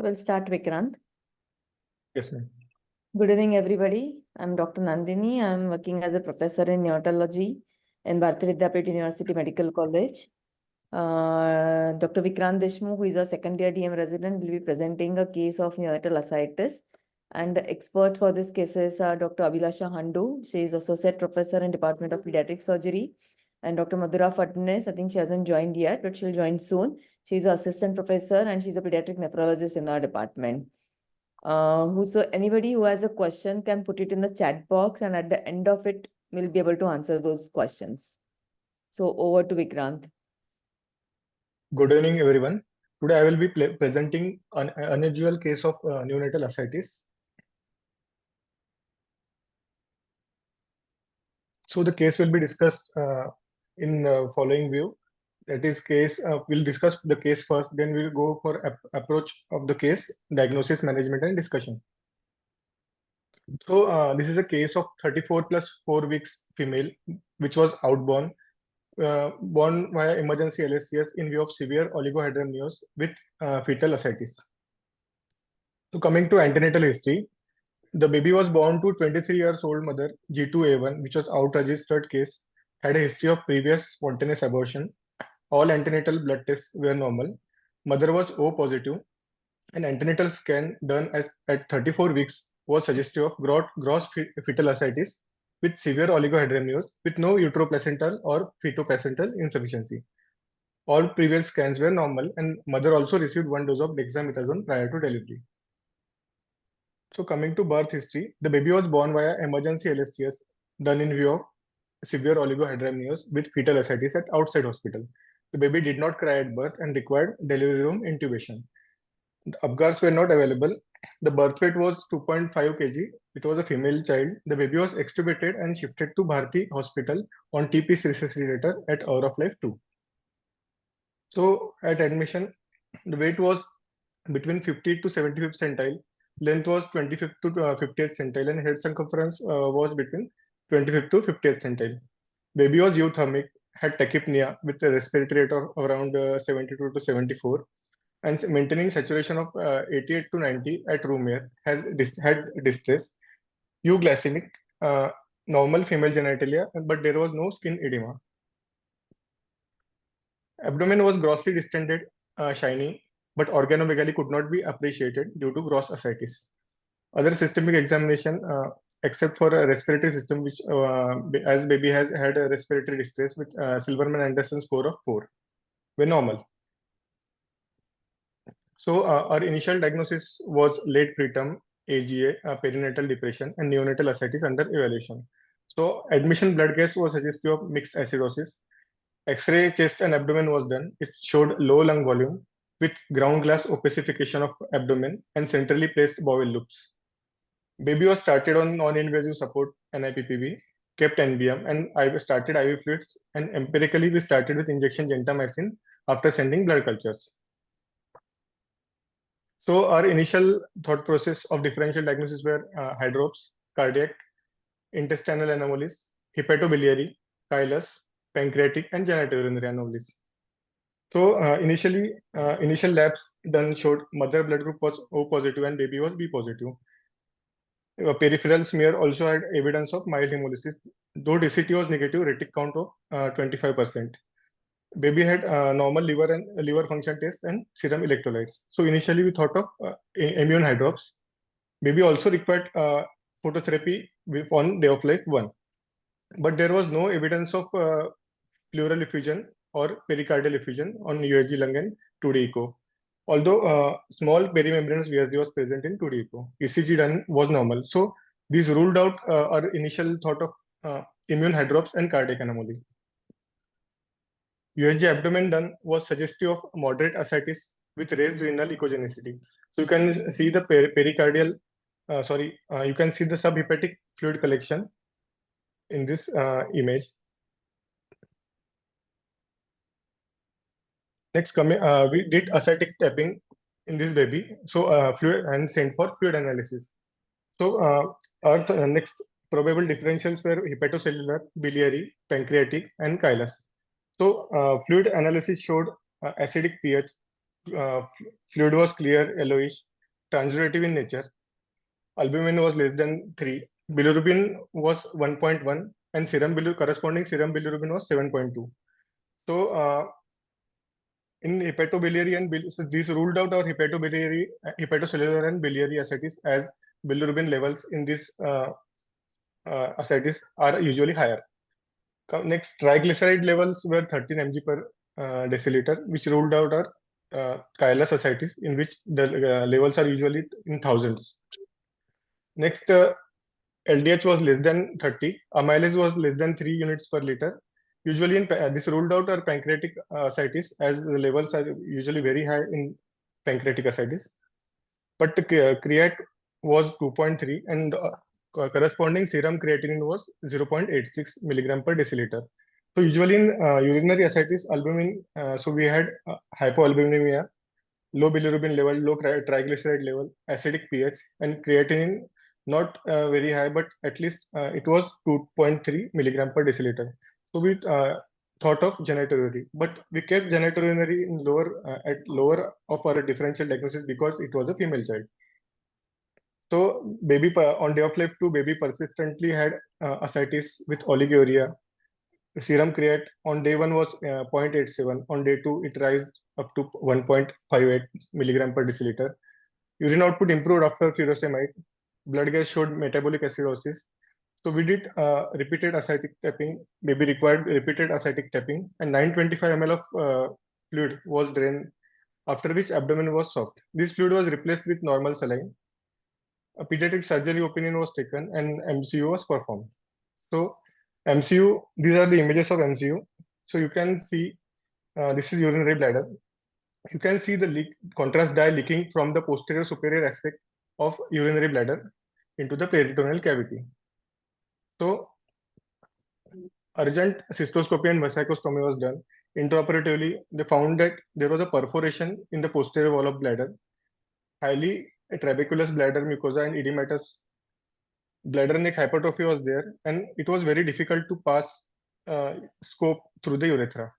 We'll start, Vikrant. Yes, ma'am. Good evening, everybody. I'm Dr. Nandini. I'm working as a professor in Neonatology in Bharati Vidyapeeth University Medical College. Dr. Vikrant Deshmukh, who is a second-year DM resident, will be presenting a case of neonatal ascites. And the expert for this case is Dr. Abhilasha Handu. She is associate professor in Department of Pediatric Surgery. And Dr. Madhura Fadnes, I think she hasn't joined yet, but she'll join soon. She's an assistant professor and she's a pediatric nephrologist in our department. Anybody who has a question can put it in the chat box, and at the end of it, we'll be able to answer those questions. So over to Vikrant. Good evening, everyone. Today I will be presenting an unusual case of neonatal ascites. So the case will be discussed in following view. That is case, we'll discuss the case first, then we'll go for approach of the case, diagnosis, management, and discussion. So this is a case of 34 plus 4 weeks female, which was outborn, born via emergency LSCS in view of severe oligohydramnios with fetal ascites. So coming to antenatal history, the baby was born to 23 years old mother, G2A1, which was out registered case, had a history of previous spontaneous abortion. All antenatal blood tests were normal. Mother was O positive. An antenatal scan done at 34 weeks was suggestive of gross fetal ascites with severe oligohydramnios with no uteroplacental or fetoplacental insufficiency. All previous scans were normal, and mother also received 1 dose of dexamethasone prior to delivery. So coming to birth history, the baby was born via emergency LSCS done in view of severe oligohydramnios with fetal ascites at outside hospital. The baby did not cry at birth and required delivery room intubation. The Apgars were not available. The birth weight was 2.5 kg. It was a female child. The baby was extubated and shifted to Bharati Hospital on TP resuscitator at hour of life 2. So at admission, the weight was between 50 to 75th centile. Length was 25th to 50th centile, and head circumference was between 25th to 50th centile. Baby was euthermic, had tachypnea with a respiratory rate of around 72 to 74, and maintaining saturation of 88 to 90 at room air, had distress, euglycemic, normal female genitalia, but there was no skin edema. Abdomen was grossly distended, shiny, but organomegaly could not be appreciated due to gross ascites. Other systemic examination, except for a respiratory system, which as baby has had a respiratory distress with Silverman-Anderson score of 4, were normal. So our initial diagnosis was late preterm AGA, perinatal depression, and neonatal ascites under evaluation. So admission blood gas was suggestive of mixed acidosis. X-ray chest and abdomen was done. It showed low lung volume with ground glass opacification of abdomen and centrally placed bowel loops. Baby was started on non-invasive support NIPPV, kept NBM, and I started IV fluids, and empirically we started with injection gentamicin after sending blood cultures. So our initial thought process of differential diagnosis were hydrops, cardiac, intestinal anomalies, hepatobiliary, chylous, pancreatic, and genitourinary anomalies. So initial labs done showed mother blood group was O positive and baby was B positive. A peripheral smear also had evidence of mild hemolysis, though DCT was negative, retic count of 25%. Baby had normal liver function tests and serum electrolytes. So initially we thought of immune hydrops. Baby also required phototherapy on day of life 1, but there was no evidence of pleural effusion or pericardial effusion on USG lung and 2D echo. Although small perimembranous VSD was present in 2D echo, ECG done was normal. So these ruled out our initial thought of immune hydrops and cardiac anomaly. USG abdomen done was suggestive of moderate ascites with raised renal echogenicity. So you can see the pericardial, you can see the subhepatic fluid collection in this image. Next, we did ascitic tapping in this baby. So fluid and sent for fluid analysis. So our next probable differentials were hepatocellular, biliary, pancreatic, and chylous. So fluid analysis showed acidic pH. Fluid was clear, yellowish, transurgative in nature. Albumin was less than 3. Bilirubin was 1.1 and corresponding serum bilirubin was 7.2. So in hepatobiliary and so these ruled out our hepatocellular and biliary ascites, as bilirubin levels in this ascites are usually higher. Next, triglyceride levels were 13 mg per deciliter, which ruled out our chylous ascites, in which the levels are usually in thousands. Next, LDH was less than 30. Amylase was less than 3 units per liter. Usually, this ruled out our pancreatic ascites, as the levels are usually very high in pancreatic ascites. But the creat was 2.3 and corresponding serum creatinine was 0.86 milligram per deciliter. So usually in urinary ascites, albumin, so we had hypoalbuminemia, low bilirubin level, low triglyceride level, acidic pH, and creatinine not very high, but at least it was 2.3 milligram per deciliter. So we thought of genitourinary, but we kept genitourinary in lower of our differential diagnosis because it was a female child. So baby on day of life 2, baby persistently had ascites with oliguria. Serum creat on day 1 was 0.87. On day 2, it rised up to 1.58 milligram per deciliter. Urine output improved after furosemide. Blood gas showed metabolic acidosis. So we did repeated ascitic tapping. Baby required repeated ascitic tapping, and 925 ml of fluid was drained, after which abdomen was soft. This fluid was replaced with normal saline. A pediatric surgery opinion was taken and MCU was performed. So MCU, these are the images of MCU. So you can see this is urinary bladder. You can see the contrast dye leaking from the posterior superior aspect of urinary bladder into the peritoneal cavity. So urgent cystoscopy and vesicostomy was done. Intraoperatively, they found that there was a perforation in the posterior wall of bladder, highly trabeculous bladder mucosa and edematous bladder neck hypertrophy was there, and it was very difficult to pass scope through the urethra.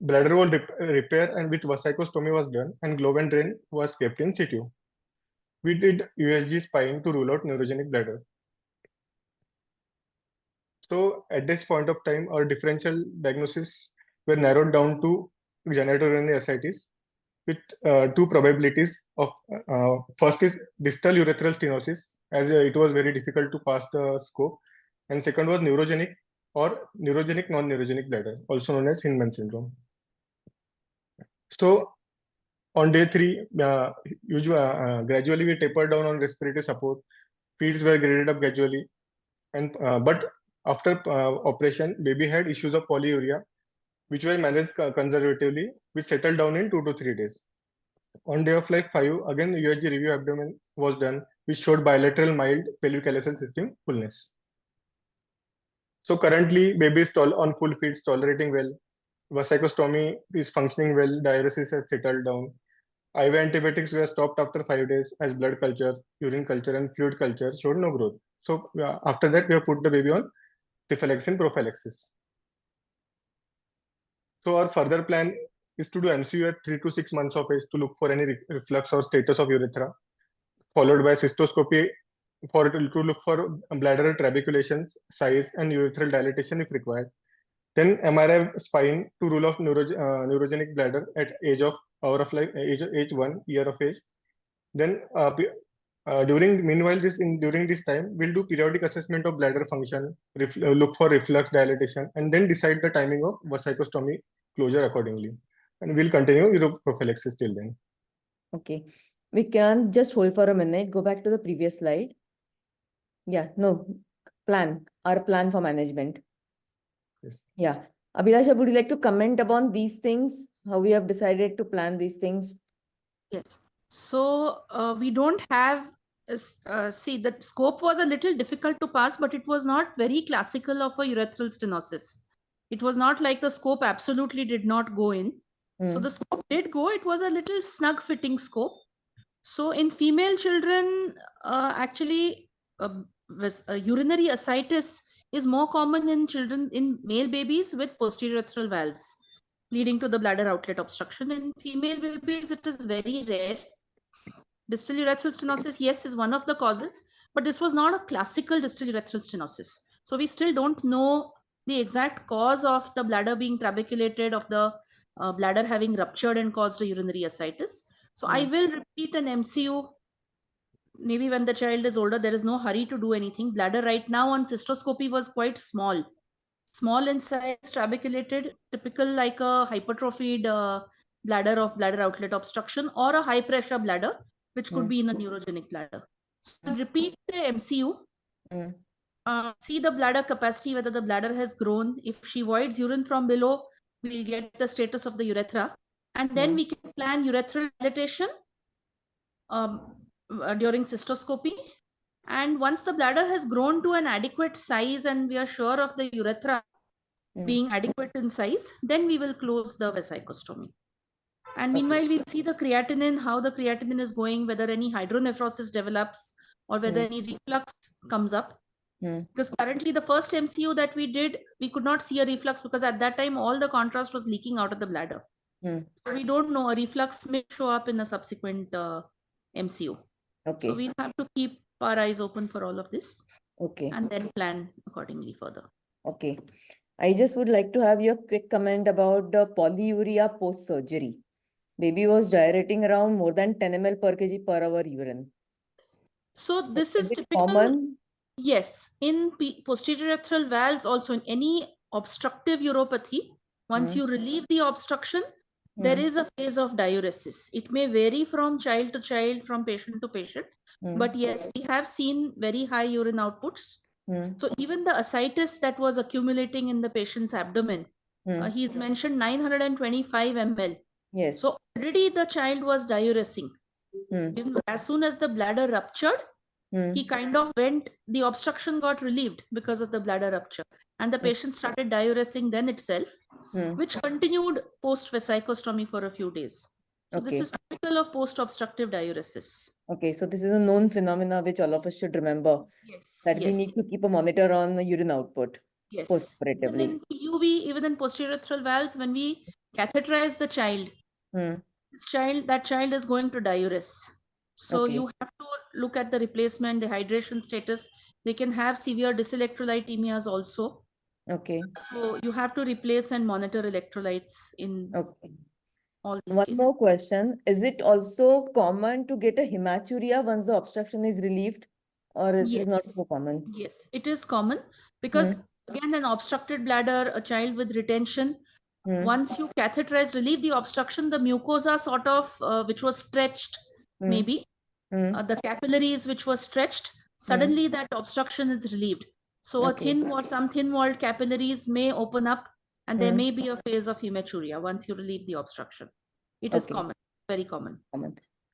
Bladder wall repair and with vesicostomy was done, and globe and drain was kept in situ. We did USG spying to rule out neurogenic bladder. So at this point of time, our differential diagnosis were narrowed down to genitourinary ascites with two probabilities of first is distal urethral stenosis, as it was very difficult to pass the scope, and second was neurogenic or neurogenic non-neurogenic bladder, also known as Hinman syndrome. So on day 3, gradually we tapered down on respiratory support. Feeds were graded up gradually, and but after operation, baby had issues of polyuria, which were managed conservatively, which settled down in 2 to 3 days. On day of life 5, again USG review abdomen was done, which showed bilateral mild pelvic LSL system fullness. So currently, baby is on full feeds, tolerating well. Vesicostomy is functioning well. Diuresis has settled down. IV antibiotics were stopped after 5 days, as blood culture, urine culture, and fluid culture showed no growth. So after that, we have put the baby on cephalexin prophylaxis. So our further plan is to do MCU at 3 to 6 months of age to look for any reflux or status of urethra, followed by cystoscopy to look for bladder trabeculations, size, and urethral dilatation if required. Then MRI spine to rule out neurogenic bladder at age 1 year of age. Then during this time, we'll do periodic assessment of bladder function, look for reflux dilatation, and then decide the timing of vesicostomy closure accordingly. And we'll continue uroprophylaxis till then. Okay. We can just hold for a minute. Go back to the previous slide. Yeah, no. Our plan for management. Yes. Yeah. Abhilasha, would you like to comment upon these things? How we have decided to plan these things? Yes. So we don't have, see, the scope was a little difficult to pass, but it was not very classical of a urethral stenosis. It was not like the scope absolutely did not go in. So the scope did go. It was a little snug fitting scope. So in female children, actually, urinary ascites is more common in male babies with posterior urethral valves, leading to the bladder outlet obstruction. In female babies, it is very rare. Distal urethral stenosis, yes, is one of the causes, but this was not a classical distal urethral stenosis. So we still don't know the exact cause of the bladder being trabeculated, of the bladder having ruptured and caused a urinary ascites. So I will repeat an MCU. Maybe when the child is older, there is no hurry to do anything. Bladder right now on cystoscopy was quite small in size, trabeculated, typical like a hypertrophied bladder of bladder outlet obstruction, or a high pressure bladder, which could be in a neurogenic bladder. So repeat the MCU. See the bladder capacity, whether the bladder has grown. If she voids urine from below, we'll get the status of the urethra. And then we can plan urethral dilatation during cystoscopy. And once the bladder has grown to an adequate size and we are sure of the urethra being adequate in size, then we will close the vesicostomy. And meanwhile, we'll see the creatinine, how the creatinine is going, whether any hydronephrosis develops or whether any reflux comes up. Because currently the first MCU that we did, we could not see a reflux because at that time all the contrast was leaking out of the bladder. So we don't know, a reflux may show up in a subsequent MCU. So we'll have to keep our eyes open for all of this. And then plan accordingly further. Okay. I just would like to have your quick comment about the polyuria post-surgery. Baby was diureting around more than 10 ml per kg per hour urine. So this is it typical. Common? Yes, in posterior urethral valves, also in any obstructive uropathy, once you relieve the obstruction, there is a phase of diuresis. It may vary from child to child, from patient to patient, but yes, we have seen very high urine outputs. So even the ascites that was accumulating in the patient's abdomen, he's mentioned 925 ml. Yes. So already the child was diuresing. As soon as the bladder ruptured, he kind of went, the obstruction got relieved because of the bladder rupture. And the patient started diuresing then itself, which continued post-vesicostomy for a few days. So this is typical of post-obstructive diuresis. Okay, so this is a known phenomena which all of us should remember. Yes. That we need to keep a monitor on the urine output. Yes. Post-operatively. Even in PUV, even in posterior urethral valves, when we catheterize the child, that child is going to diurese. So you have to look at the replacement, the hydration status. They can have severe dyselectrolytemias also. So you have to replace and monitor electrolytes in all these One cases. more question. Is it also common to get a hematuria once the obstruction is relieved? Or it is not so common? Yes, it is common because again, an obstructed bladder, a child with retention, once you catheterize, relieve the obstruction, the mucosa sort of, which was stretched, maybe, the capillaries which was stretched, suddenly that obstruction is relieved. So a thin wall, some thin-walled capillaries may open up and there may be a phase of hematuria once you relieve the obstruction. It is common, very common.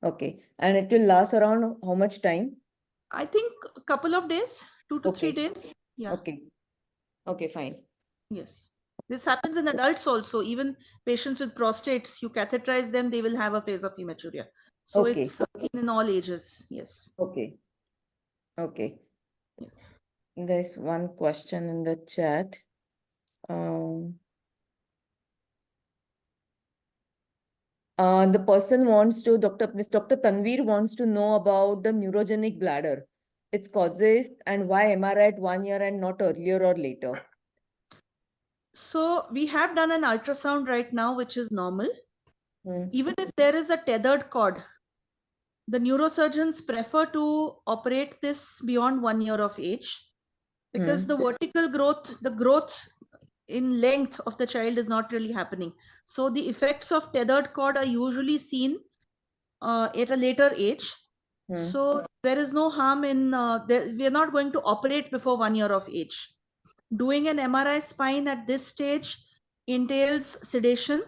Okay. And it will last around how much time? I think a couple of days, 2 to 3 days. Yeah. Okay, fine. Yes. This happens in adults also. Even patients with prostates, you catheterize them, they will have a phase of hematuria. So it's seen in all ages. Yes. Okay. Yes. There's one question in the chat. The person wants to, Dr. Tanveer wants to know about the neurogenic bladder, its causes, and why MRI at 1 year and not earlier or later. So we have done an ultrasound right now, which is normal. Even if there is a tethered cord, the neurosurgeons prefer to operate this beyond 1 year of age because the vertical growth, the growth in length of the child is not really happening. So the effects of tethered cord are usually seen at a later age. So there is no harm in, we are not going to operate before 1 year of age. Doing an MRI spine at this stage entails sedation,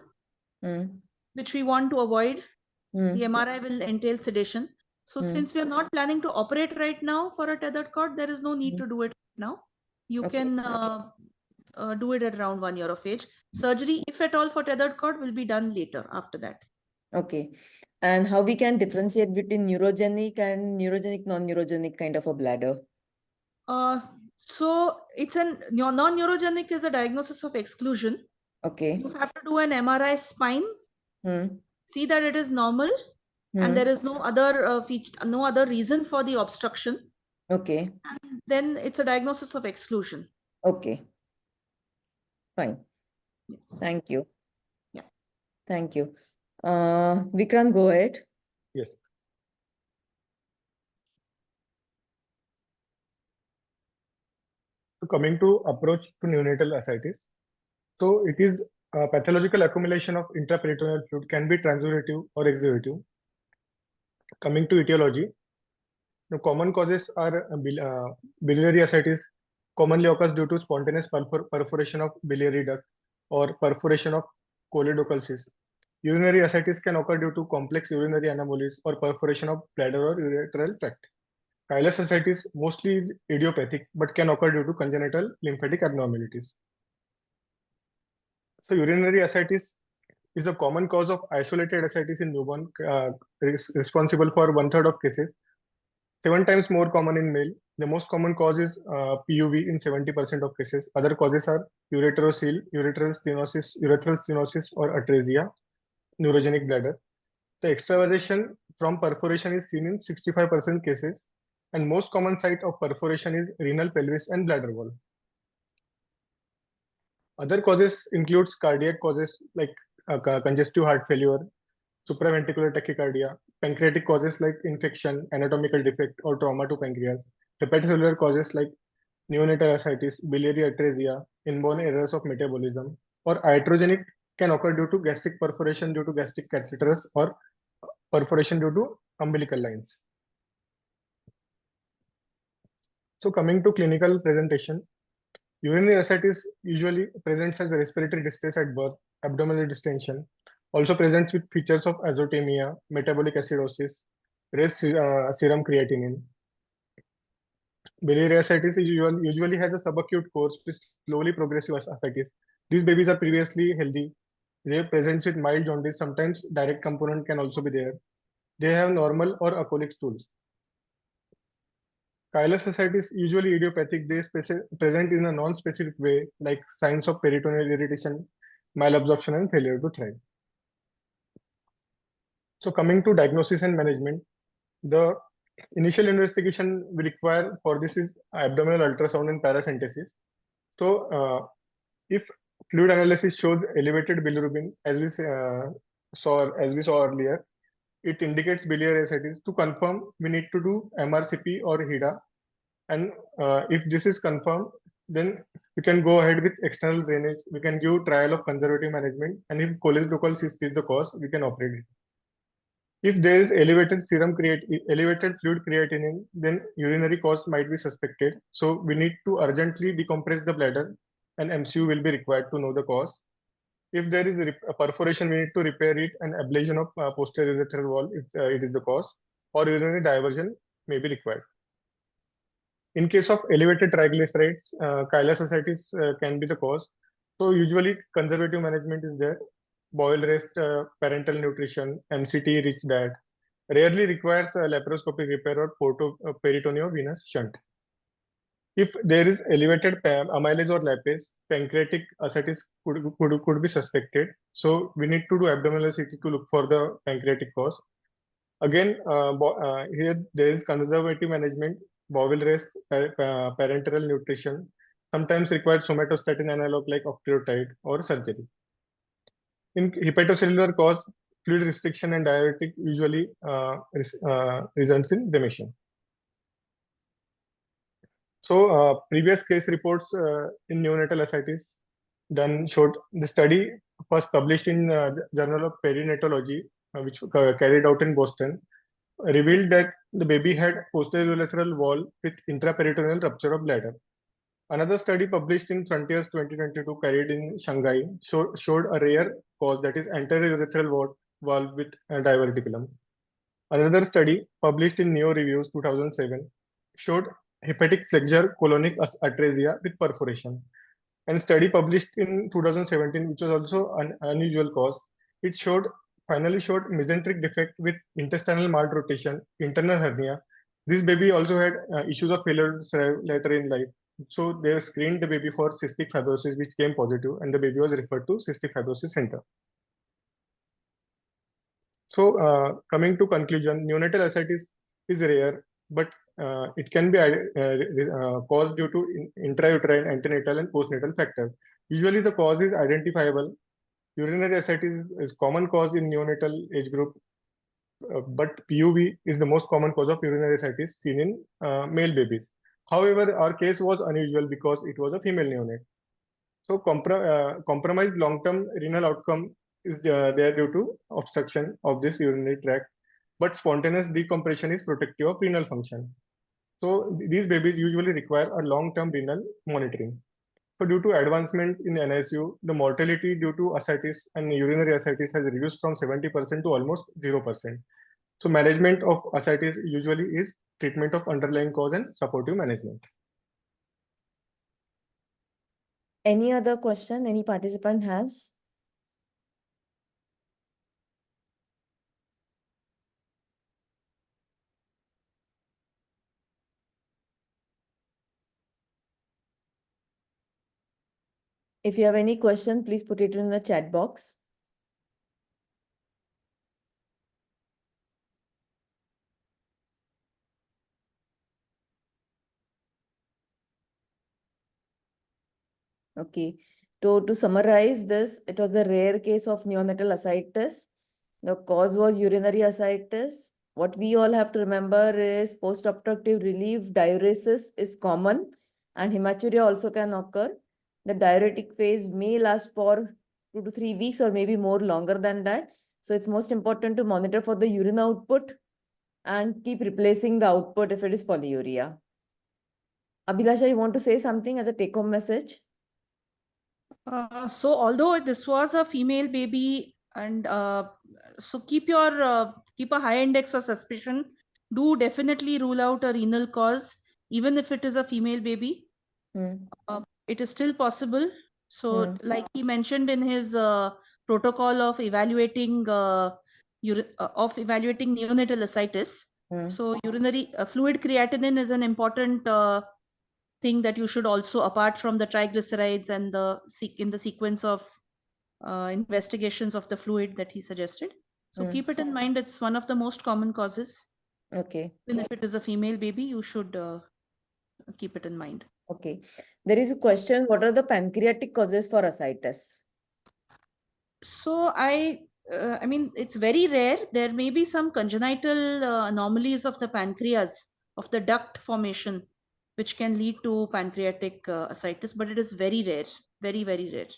which we want to avoid. The MRI will entail sedation. So since we are not planning to operate right now for a tethered cord, there is no need to do it now. You can do it at around 1 year of age. Surgery, if at all for tethered cord, will be done later after that. Okay. And how we can differentiate between neurogenic and neurogenic, non-neurogenic kind of a bladder? So it's a non-neurogenic is a diagnosis of exclusion. Okay. You have to do an MRI spine. See that it is normal. and there is no other no other reason for the obstruction, Okay. then it's a diagnosis of exclusion. Okay. Fine. Yes. Thank you. Yeah. Thank you. Vikrant, go ahead. Yes. So coming to approach to neonatal ascites. So it is a pathological accumulation of intraperitoneal fluid, can be transurethral or exudative. Coming to etiology, the common causes are biliary ascites commonly occurs due to spontaneous perforation of biliary duct or perforation of choledochal. Urinary ascites can occur due to complex urinary anomalies or perforation of bladder or urethral tract. Chylous ascites mostly is idiopathic but can occur due to congenital lymphatic abnormalities. So urinary ascites is a common cause of isolated ascites in newborn, responsible for 1/3 of cases. 7 times more common in male. The most common cause is PUV in 70% of cases. Other causes are ureterocele, urethral stenosis or atresia, neurogenic bladder. The extravasation from perforation is seen in 65% cases, and most common site of perforation is renal, pelvis, and bladder wall. Other causes includes cardiac causes like congestive heart failure, supraventricular tachycardia, pancreatic causes like infection, anatomical defect, or trauma to pancreas, hepatocellular causes like neonatal ascites, biliary atresia, inborn errors of metabolism, or iatrogenic can occur due to gastric perforation due to gastric catheters or perforation due to umbilical lines. So coming to clinical presentation, urinary ascites usually presents as respiratory distress at birth, abdominal distension, also presents with features of azotemia, metabolic acidosis, raised serum creatinine. Biliary ascites usually has a subacute course with slowly progressive ascites. These babies are previously healthy. They present with mild jaundice. Sometimes direct component can also be there. They have normal or acolic stools. Chylous ascites usually idiopathic. They present in a non-specific way, like signs of peritoneal irritation, malabsorption, and failure to thrive. So coming to diagnosis and management, the initial investigation we require for this is abdominal ultrasound and paracentesis. So if fluid analysis shows elevated bilirubin, as we saw earlier, it indicates biliary ascites. To confirm, we need to do MRCP or HIDA, and if this is confirmed, then we can go ahead with external drainage. We can give trial of conservative management, and if choledochal cyst is the cause, we can operate it. If there is elevated fluid creatinine, then urinary cause might be suspected. So we need to urgently decompress the bladder, and MCU will be required to know the cause. If there is a perforation, we need to repair it, and ablation of posterior urethral wall if it is the cause, or urinary diversion may be required. In case of elevated triglycerides, chylous ascites can be the cause. So usually conservative management is there. Boil rest, parental nutrition, MCT rich diet. Rarely requires a laparoscopic repair or peritoneovenous shunt. If there is elevated amylase or lipase, pancreatic ascites could be suspected. So we need to do abdominal CT to look for the pancreatic cause. Again, here there is conservative management, bowel rest, parenteral nutrition, sometimes requires somatostatin analog like octreotide or surgery. In hepatocellular cause, fluid restriction and diuretic usually results in remission. So previous case reports in neonatal ascites done showed the study first published in Journal of Perinatology, which carried out in Boston, revealed that the baby had posterior urethral wall with intraperitoneal rupture of bladder. Another study published in Frontiers 2022 carried in Shanghai showed a rare cause, that is anterior urethral wall with diverticulum. Another study published in Neo Reviews 2007 showed hepatic flexure colonic atresia with perforation. And study published in 2017, which was also an unusual cause, it finally showed mesenteric defect with intestinal malrotation, internal hernia. This baby also had issues of failure to thrive later in life. So they screened the baby for cystic fibrosis, which came positive, and the baby was referred to cystic fibrosis center. So coming to conclusion, neonatal ascites is rare, but it can be caused due to intrauterine, antenatal, and postnatal factors. Usually, the cause is identifiable. Urinary ascites is common cause in neonatal age group, but PUV is the most common cause of urinary ascites seen in male babies. However, our case was unusual because it was a female neonate. So compromised long-term renal outcome is there due to obstruction of this urinary tract, but spontaneous decompression is protective of renal function. So these babies usually require a long-term renal monitoring. So due to advancement in NICU, the mortality due to ascites and urinary ascites has reduced from 70% to almost 0%. So management of ascites usually is treatment of underlying cause and supportive management. Any other question any participant has? If you have any question, please put it in the chat box. Okay. To summarize this, it was a rare case of neonatal ascites. The cause was urinary ascites. What we all have to remember is post-obstructive relief diuresis is common and hematuria also can occur. The diuretic phase may last for 2 to 3 weeks or maybe more longer than that. So it's most important to monitor for the urine output and keep replacing the output if it is polyuria. Abhilasha, you want to say something as a take-home message? So although this was a female baby, and so keep a high index of suspicion. Do definitely rule out a renal cause, even if it is a female baby. It is still possible. So like he mentioned in his protocol of evaluating neonatal ascites. So urinary fluid creatinine is an important thing that you should also, apart from the triglycerides and in the sequence of investigations of the fluid that he suggested. So keep it in mind. It's one of the most common causes. Okay. Even if it is a female baby, you should keep it in mind. Okay. There is a question, what are the pancreatic causes for ascites? So I mean, it's very rare. There may be some congenital anomalies of the pancreas, of the duct formation, which can lead to pancreatic ascites, but it is very rare, very, very rare.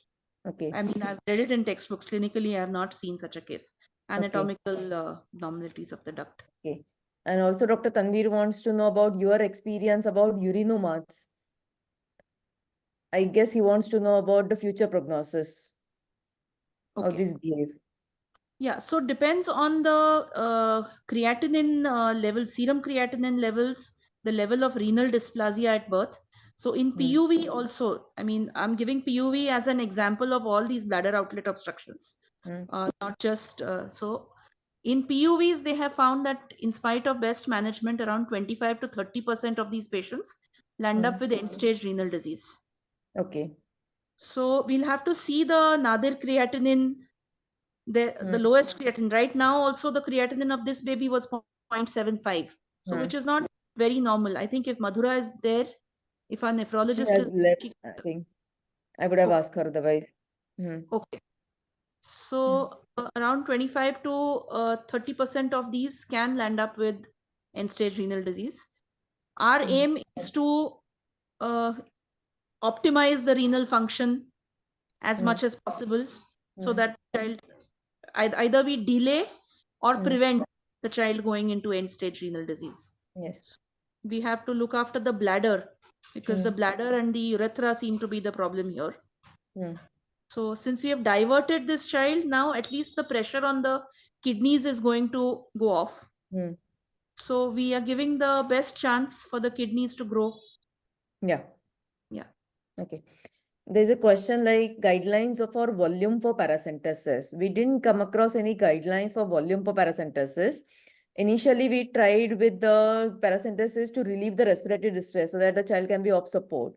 Okay. I mean, I've read it in textbooks. Clinically, I have not seen such a case. Anatomical abnormalities of the duct. Okay. And also Dr. Tanvir wants to know about your experience about urinomas. I guess he wants to know about the future prognosis of this behavior. Yeah, so depends on the creatinine level, serum creatinine levels, the level of renal dysplasia at birth. So in PUV also, I mean, I'm giving PUV as an example of all these bladder outlet obstructions. Not just, so in PUVs, they have found that in spite of best management, around 25 to 30% of these patients land up with end-stage renal disease. Okay. So we'll have to see the nadir creatinine, the lowest creatinine. Right now, also the creatinine of this baby was 0.75. So which is not very normal. I think if Madhura is there, if our nephrologist She has is left, I think. I would have asked her otherwise. Okay. So around 25 to 30% of these can land up with end-stage renal disease. Our aim is to optimize the renal function as much as possible, so that child, either we delay or prevent the child going into end-stage renal disease. Yes. So we have to look after the bladder, because the bladder and the urethra seem to be the problem here. So since we have diverted this child, now at least the pressure on the kidneys is going to go off. So we are giving the best chance for the kidneys to grow. Yeah. Yeah. Okay. There's a question like guidelines for volume for paracentesis. We didn't come across any guidelines for volume for paracentesis. Initially, we tried with the paracentesis to relieve the respiratory distress so that the child can be off support.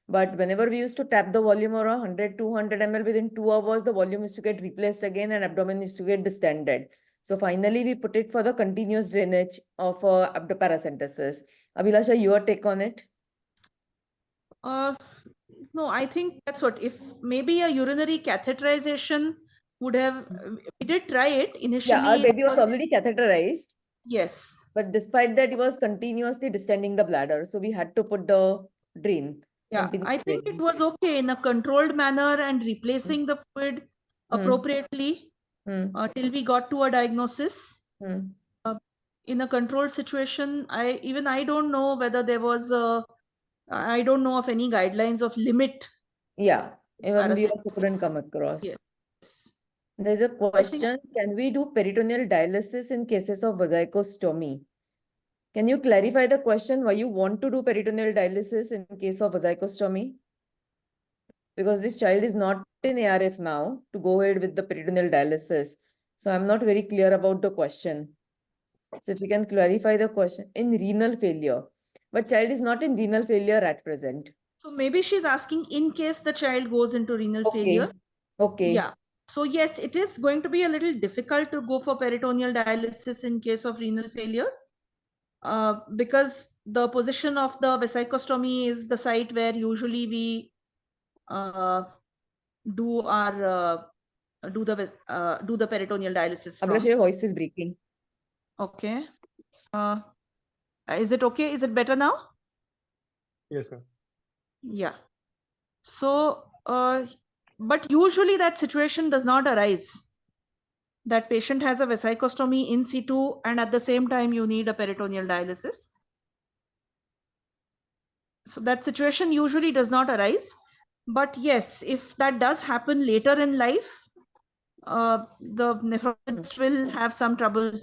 But whenever we used to tap the volume or 100, 200 ml, within 2 hours, the volume used to get replaced again and abdomen used to get distended. So finally, we put it for the continuous drainage of abdoparacentesis. Abhilasha, your take on it? No, I think that's what, if maybe a urinary catheterization would have, we did try it initially. Yeah, our it baby was already catheterized, Yes. but despite that, he was continuously distending the bladder. So we had to put the drain. Yeah, continuous I think drain. it was okay in a controlled manner and replacing the fluid appropriately till we got to a diagnosis. In a controlled situation, I don't know whether there was I don't know of any guidelines of limit. Yeah, even we also paracentesis. couldn't come across. Yes. There's a question, can we do peritoneal dialysis in cases of vasaecostomy? Can you clarify the question why you want to do peritoneal dialysis in case of vasaecostomy? Because this child is not in ARF now to go ahead with the peritoneal dialysis. So I'm not very clear about the question. So if you can clarify the question, in renal failure, but child is not in renal failure at present. So maybe she's asking in case the child goes into renal failure. Okay. Yeah. So yes, it is going to be a little difficult to go for peritoneal dialysis in case of renal failure. Because the position of the vasaecostomy is the site where usually we do the peritoneal dialysis from. Abhilasha, your voice is breaking. Okay. Is it okay? Is it better now? Yes, sir. Yeah. So, but usually that situation does not arise. That patient has a vasaecostomy in situ and at the same time you need a peritoneal dialysis. So that situation usually does not arise. But yes, if that does happen later in life, the nephrologist will have some trouble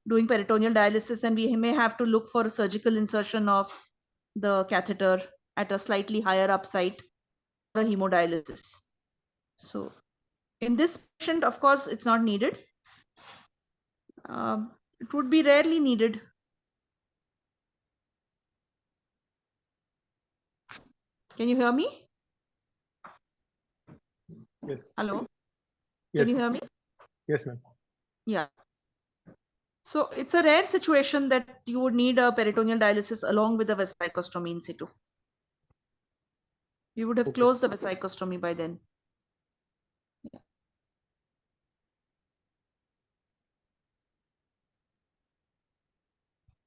doing peritoneal dialysis, and we may have to look for surgical insertion of the catheter at a slightly higher up site for hemodialysis. So in this patient, of course, it's not needed. It would be rarely needed. Can you hear me? Yes. Hello? Yes. Can you hear me? Yes, ma'am. Yeah. So it's a rare situation that you would need a peritoneal dialysis along with a vasaecostomy in situ. We would have closed the vasaecostomy by then. Yeah.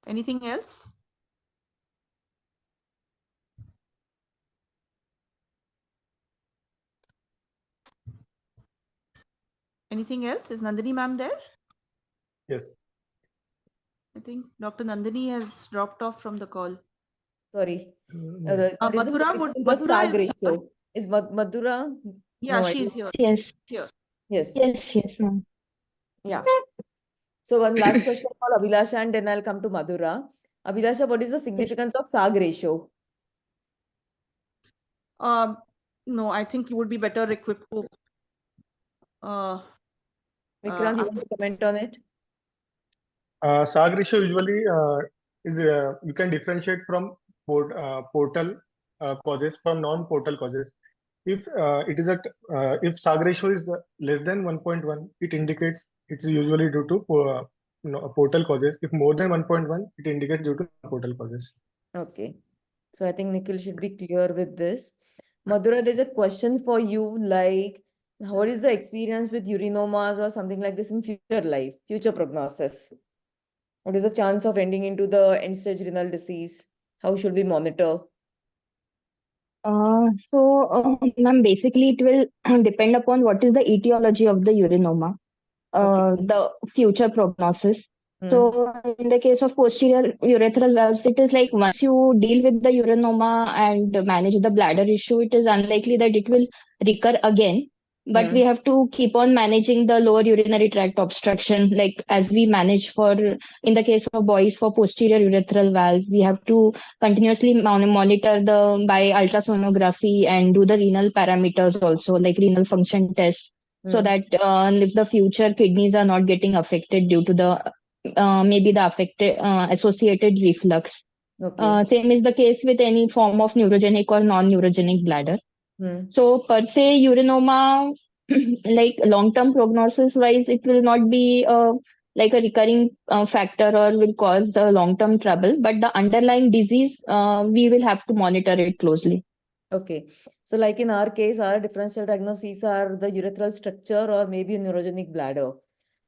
Anything else? Anything else? Is Nandini ma'am there? Yes. I think Dr. Nandini has dropped off from the call. Sorry. Madhura is here. Is Madhura? Yeah, No, she's here. Yes. Here. Yes. Yes, ma'am. Yeah. So one last question for Abhilasha and then I'll come to Madhura. Abhilasha, what is the significance of SAG ratio? No, I think you would be better equipped to. Vikrant, you want to comment on it? SAG ratio usually is you can differentiate from portal causes from non-portal causes. If it is if SAG ratio is less than 1.1, it indicates it is usually due to portal causes. If more than 1.1, it indicates due to portal causes. Okay. So I think Nikhil should be clear with this. Madhura, there's a question for you, like, what is the experience with urinomas or something like this in future life, future prognosis? What is the chance of ending into the end-stage renal disease? How should we monitor? Ma'am, basically it will depend upon what is the etiology of the urinoma, the future prognosis. So in the case of posterior urethral valves, it is like once you deal with the urinoma and manage the bladder issue, it is unlikely that it will recur again. But we have to keep on managing the lower urinary tract obstruction, like as we manage for, in the case of boys for posterior urethral valve, we have to continuously monitor the by ultrasonography and do the renal parameters also, like renal function test, so that if the future kidneys are not getting affected due to the maybe the affected associated reflux. Same is the case with any form of neurogenic or non-neurogenic bladder. So per se urinoma, like long-term prognosis wise, it will not be like a recurring factor or will cause long-term trouble. But the underlying disease, we will have to monitor it closely. Okay. So like in our case, our differential diagnoses are the urethral structure or maybe a neurogenic bladder.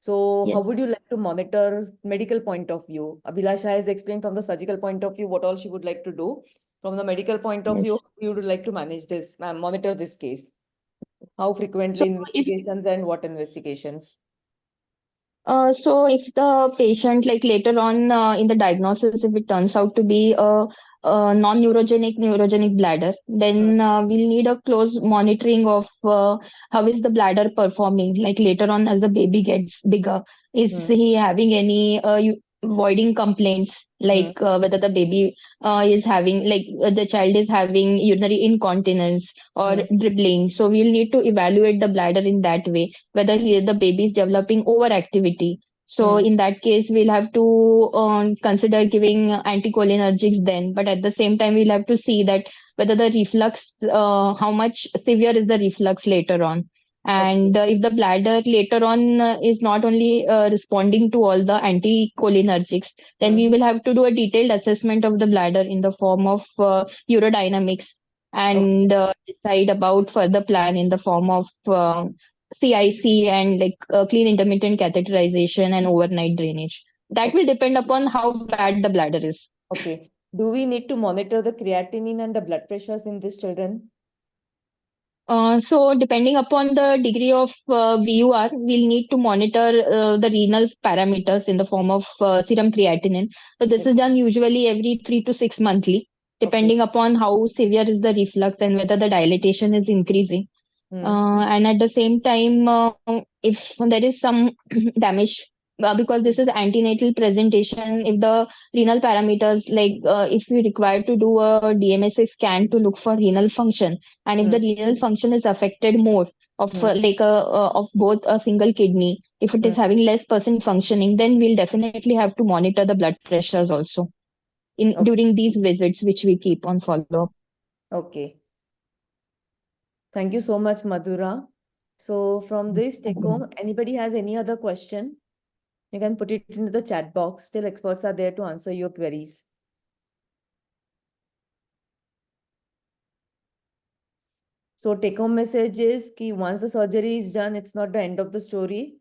So how Yes. would you like to monitor medical point of view? Abhilasha has explained from the surgical point of view what all she would like to do. From the medical point of view, Yes. you would like to manage this, monitor this case. How So frequently if investigations and what investigations? So if the patient, like later on in the diagnosis, if it turns out to be a neurogenic bladder, then we'll need a close monitoring of how is the bladder performing. Like later on, as the baby gets bigger, is he having any voiding complaints? Like whether the baby is having, like the child is having urinary incontinence or dribbling. So we'll need to evaluate the bladder in that way, whether the baby is developing overactivity. So in that case, we'll have to consider giving anticholinergics then. But at the same time, we'll have to see that whether the reflux, how much severe is the reflux later on. And if the bladder later on is not only responding to all the anticholinergics, then we will have to do a detailed assessment of the bladder in the form of urodynamics and decide about further plan in the form of CIC and like clean intermittent catheterization and overnight drainage. That will depend upon how bad the bladder is. Okay. Do we need to monitor the creatinine and the blood pressures in these children? So depending upon the degree of VUR, we'll need to monitor the renal parameters in the form of serum creatinine. So this is done usually every 3 to 6 monthly, depending upon how severe is the reflux and whether the dilatation is increasing. And at the same time, if there is some damage, because this is antenatal presentation, if the renal parameters, like if we require to do a DMSA scan to look for renal function, and if the renal function is affected more of of both a single kidney, if it is having less percent functioning, then we'll definitely have to monitor the blood pressures also in during these visits, which we keep on follow-up. Okay. Thank you so much, Madhura. So from this take home, anybody has any other question? You can put it into the chat box. Still experts are there to answer your queries. So take home message is कि once the surgery is done, it's not the end of the story.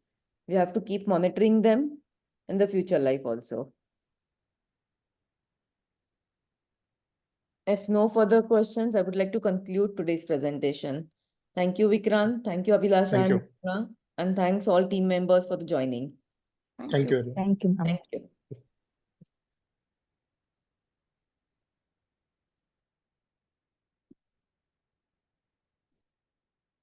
We have to keep monitoring them in the future life also. If no further questions, I would like to conclude today's presentation. Thank you, Vikrant. Thank you, Abhilasha Thank you. and Madhura. And thanks all team members for the joining. Thank you. Thank you, ma'am. Thank you.